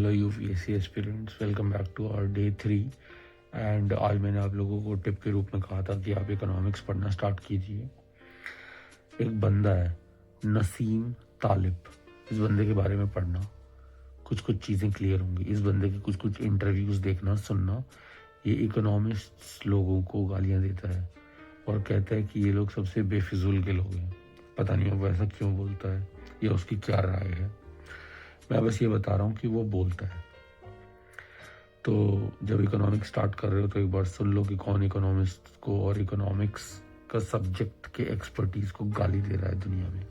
Hello UPSC aspirants, welcome back to our day 3। And आज मैंने आप लोगों को टिप के रूप में कहा था कि आप इकोनॉमिक्स पढ़ना स्टार्ट कीजिए। एक बंदा है नसीम तालिब, इस बंदे के बारे में पढ़ना, कुछ कुछ चीज़ें क्लियर होंगी। इस बंदे के कुछ कुछ इंटरव्यूज़ देखना सुनना। ये इकोनॉमिस्ट लोगों को गालियाँ देता है और कहता है कि ये लोग सबसे बेफिजूल के लोग हैं। पता नहीं वो ऐसा क्यों बोलता है या उसकी क्या राय है। मैं बस ये बता रहा हूँ कि वो बोलता है। तो जब इकोनॉमिक्स स्टार्ट कर रहे हो तो एक बार सुन लो कि कौन इकोनॉमिस्ट को और इकोनॉमिक्स का सब्जेक्ट के एक्सपर्टीज को गाली दे रहा है दुनिया में।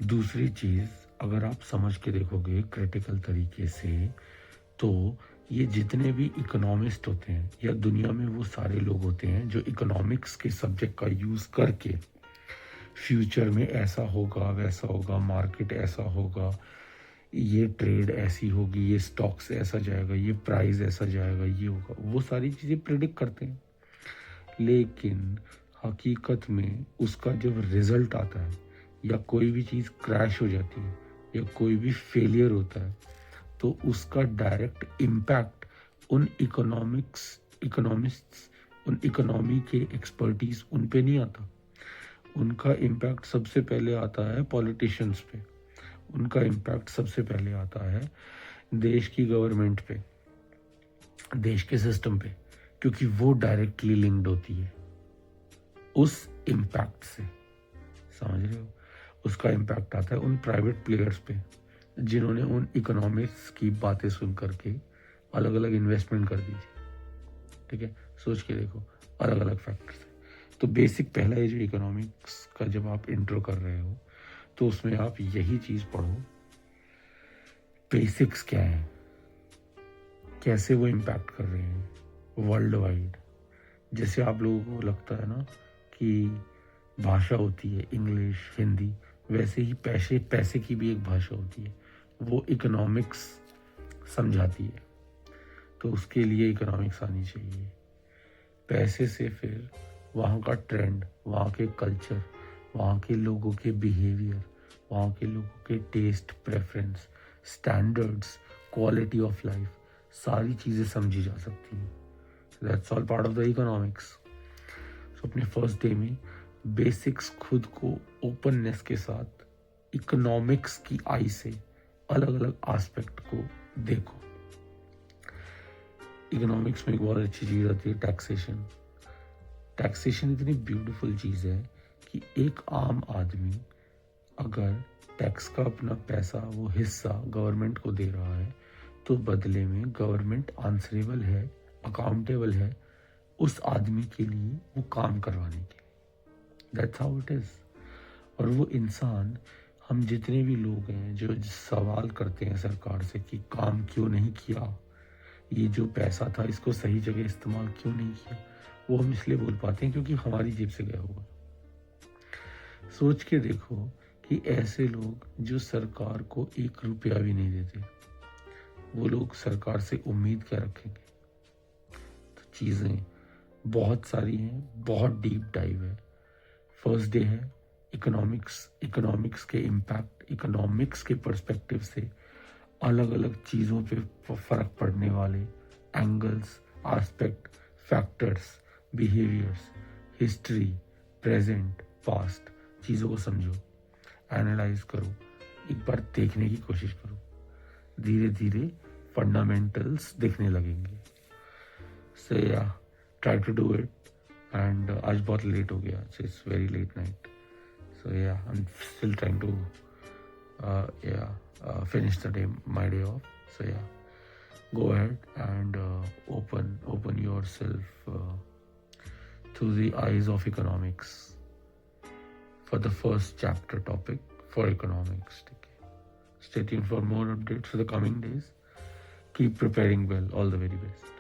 दूसरी चीज़, अगर आप समझ के देखोगे क्रिटिकल तरीके से तो ये जितने भी इकोनॉमिस्ट होते हैं या दुनिया में वो सारे लोग होते हैं जो इकोनॉमिक्स के सब्जेक्ट का यूज़ करके फ्यूचर में ऐसा होगा, वैसा होगा, मार्केट ऐसा होगा, ये ट्रेड ऐसी होगी, ये स्टॉक्स ऐसा जाएगा, ये प्राइस ऐसा जाएगा, ये होगा, वो सारी चीज़ें प्रिडिक्ट करते हैं। लेकिन हकीकत में उसका जब रिजल्ट आता है या कोई भी चीज़ क्रैश हो जाती है या कोई भी फेलियर होता है तो उसका डायरेक्ट इम्पैक्ट उन इकोनॉमिस्ट्स, उन इकोनॉमी के एक्सपर्टीज उन पे नहीं आता। उनका इम्पैक्ट सबसे पहले आता है पॉलिटिशियंस पे, उनका इम्पैक्ट सबसे पहले आता है देश की गवर्नमेंट पे, देश के सिस्टम पे, क्योंकि वो डायरेक्टली लिंक्ड होती है उस इम्पैक्ट से। समझ रहे हो? उसका इम्पैक्ट आता है उन प्राइवेट प्लेयर्स पे जिन्होंने उन इकोनॉमिक्स की बातें सुन करके अलग अलग इन्वेस्टमेंट कर दी थी। ठीक है, सोच के देखो, अलग अलग फैक्टर्स है। तो बेसिक पहला ये जो इकोनॉमिक्स का जब आप इंट्रो कर रहे हो तो उसमें आप यही चीज़ पढ़ो, बेसिक्स क्या है, कैसे वो इम्पैक्ट कर रहे हैं वर्ल्ड वाइड। जैसे आप लोगों को लगता है ना कि भाषा होती है इंग्लिश, हिंदी, वैसे ही पैसे की भी एक भाषा होती है, वो इकोनॉमिक्स समझाती है। तो उसके लिए इकोनॉमिक्स आनी चाहिए। पैसे से फिर वहाँ का ट्रेंड, वहाँ के कल्चर, वहाँ के लोगों के बिहेवियर, वहाँ के लोगों के taste, preference, standards, quality of life, सारी चीज़ें समझी जा सकती हैं। That's all part of the economics. So अपने फर्स्ट डे में बेसिक्स खुद को ओपननेस के साथ इकोनॉमिक्स की आई से अलग अलग एस्पेक्ट को देखो। इकोनॉमिक्स में एक बहुत अच्छी चीज़ आती है टैक्सेशन। टैक्सेशन इतनी ब्यूटीफुल चीज़ है कि एक आम आदमी अगर टैक्स का अपना पैसा, वो हिस्सा गवर्नमेंट को दे रहा है तो बदले में गवर्नमेंट आंसरेबल है, अकाउंटेबल है उस आदमी के लिए वो काम करवाने के लिए। That's how it is. और वो इंसान, हम जितने भी लोग हैं जो सवाल करते हैं सरकार से कि काम क्यों नहीं किया, ये जो पैसा था इसको सही जगह इस्तेमाल क्यों नहीं किया, वो हम इसलिए बोल पाते हैं क्योंकि हमारी जेब से गया हुआ। सोच के देखो कि ऐसे लोग जो सरकार को 1 रुपया भी नहीं देते, वो लोग सरकार से उम्मीद क्या रखेंगे। तो चीज़ें बहुत सारी हैं, बहुत डीप डाइव है। फर्स्ट डे है इकोनॉमिक्स के इम्पैक्ट, इकोनॉमिक्स के पर्सपेक्टिव से अलग अलग चीज़ों पे फर्क पड़ने वाले angles, aspect, factors, behaviours, history, present, past, चीज़ों को समझो, एनालाइज करो, एक बार देखने की कोशिश करो। धीरे धीरे फंडामेंटल्स दिखने लगेंगे। So yeah, try to do it. And आज बहुत लेट हो गया, it's very late night. So yeah, I am still trying to finish the day, my day off. So yeah, go ahead and open yourself through the eyes of economics for the first chapter topic for economics. Okay. Stay tuned for more updates for the coming days. Keep preparing well. All the very best.